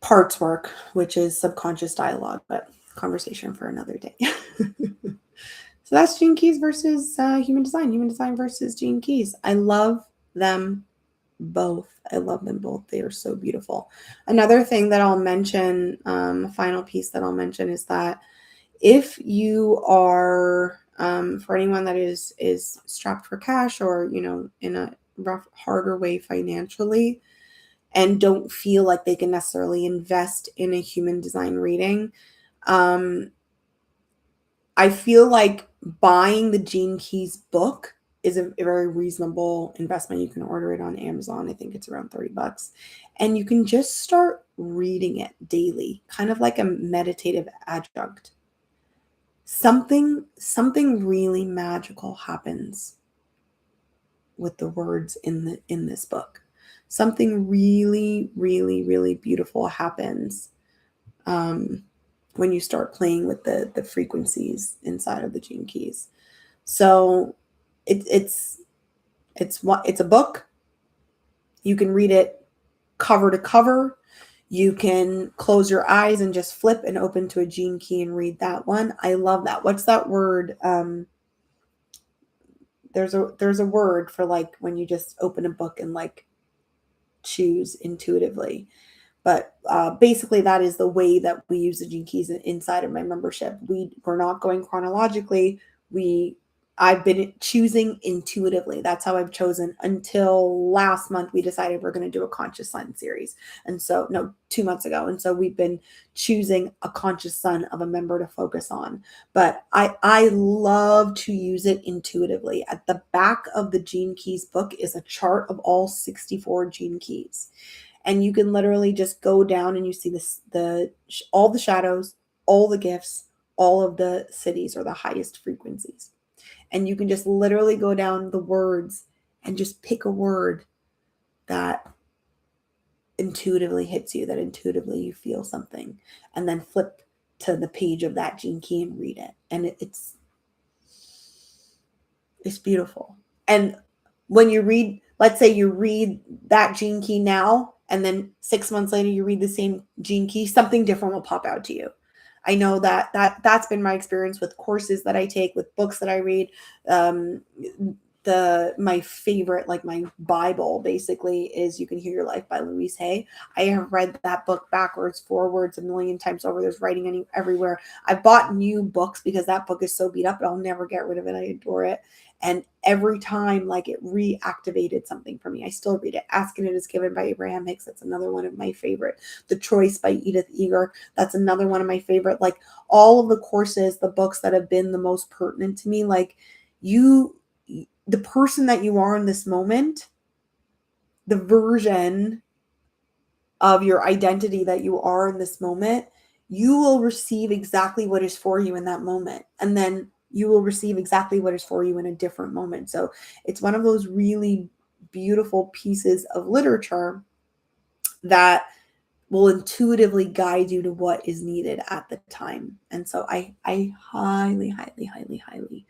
parts work, which is subconscious dialogue, but conversation for another day. So that's gene keys versus human design versus gene keys. I love them both. They are so beautiful. Another thing that I'll mention, a final piece that I'll mention is that if you are, for anyone that is strapped for cash or, in a rough, harder way financially and don't feel like they can necessarily invest in a human design reading, I feel like buying the Gene Keys book is a very reasonable investment. You can order it on Amazon. I think it's around $30. And you can just start reading it daily, kind of like a meditative adjunct. Something really magical happens with the words in this book. Something really, really, really beautiful happens when you start playing with the frequencies inside of the Gene Keys. So it's a book. You can read it cover to cover. You can close your eyes and just flip and open to a Gene Key and read that one. I love that. What's that word? There's a word for like when you just open a book and like choose intuitively. But basically, that is the way that we use the Gene Keys inside of my membership. We're not going chronologically. I've been choosing intuitively. That's how I've chosen until last month. We decided we're going to do a conscious sun series. And so, no, 2 months ago. And so we've been choosing a conscious sun of a member to focus on. But I love to use it intuitively. At the back of the Gene Keys book is a chart of all 64 Gene Keys. And you can literally just go down and you see all the shadows, all the gifts, all of the siddhis or the highest frequencies. And you can just literally go down the words and just pick a word that intuitively hits you, that intuitively you feel something, and then flip to the page of that gene key and read it. And it's beautiful. And when you read, let's say you read that gene key now, and then 6 months later you read the same gene key, something different will pop out to you. I know that's been my experience with courses that I take, with books that I read. My favorite, like my Bible, basically, is You Can Heal Your Life by Louise Hay. I have read that book backwards, forwards, a million times over. There's writing everywhere. I bought new books because that book is so beat up, but I'll never get rid of it. I adore it. And every time, like, it reactivated something for me. I still read it. Ask and It Is Given by Abraham Hicks. That's another one of my favorite. The Choice by Edith Eger. That's another one of my favorite. Like, all of the courses, the books that have been the most pertinent to me, like, the person that you are in this moment, the version of your identity that you are in this moment, you will receive exactly what is for you in that moment. And then you will receive exactly what is for you in a different moment. So it's one of those really beautiful pieces of literature that will intuitively guide you to what is needed at the time. And so I highly, highly, highly, highly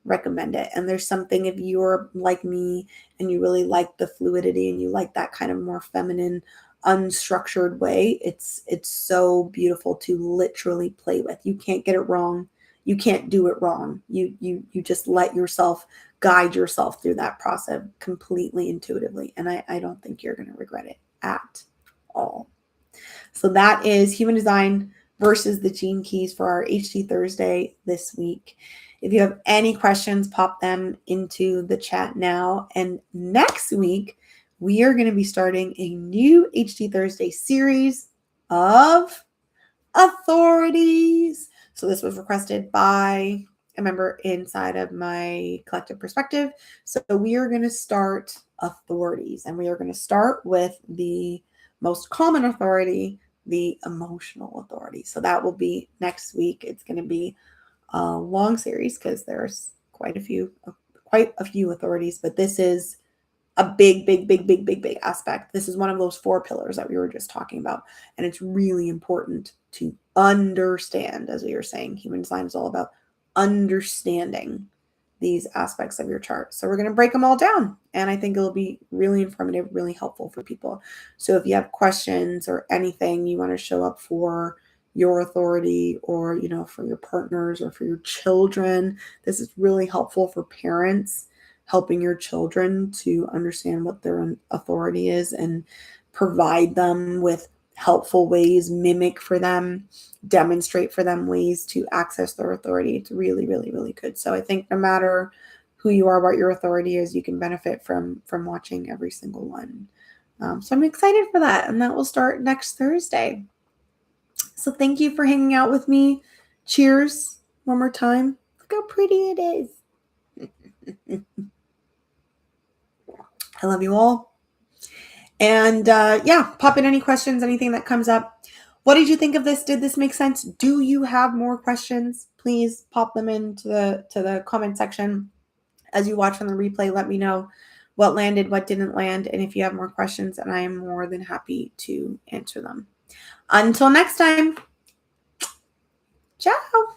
recommend it. And there's something, if you're like me and you really like the fluidity and you like that kind of more feminine, unstructured way, it's so beautiful to literally play with. You can't get it wrong. You can't do it wrong. You just let yourself guide yourself through that process completely intuitively. And I don't think you're going to regret it at all. So that is human design versus the gene keys for our HT Thursday this week. If you have any questions, pop them into the chat now. And next week, we are going to be starting a new HT Thursday series of authorities. So this was requested by a member inside of my collective perspective. So we are going to start authorities, and we are going to start with the most common authority, the emotional authority. So that will be next week. It's going to be a long series because there's quite a few authorities, but this is a big aspect. This is one of those 4 pillars that we were just talking about. And it's really important to understand, as we were saying, human design is all about understanding these aspects of your chart. So we're going to break them all down. And I think it'll be really informative, really helpful for people. So if you have questions or anything you want to show up for your authority, or, for your partners or for your children, this is really helpful for parents, helping your children to understand what their authority is and provide them with helpful ways, mimic for them, demonstrate for them ways to access their authority. It's really, really, really good. So I think no matter who you are, what your authority is, you can benefit from watching every single one. So I'm excited for that. And that will start next Thursday. So thank you for hanging out with me. Cheers one more time. Look how pretty it is. I love you all. And pop in any questions, anything that comes up. What did you think of this? Did this make sense? Do you have more questions? Please pop them into the comment section. As you watch on the replay, let me know what landed, what didn't land, and if you have more questions, and I am more than happy to answer them. Until next time, ciao.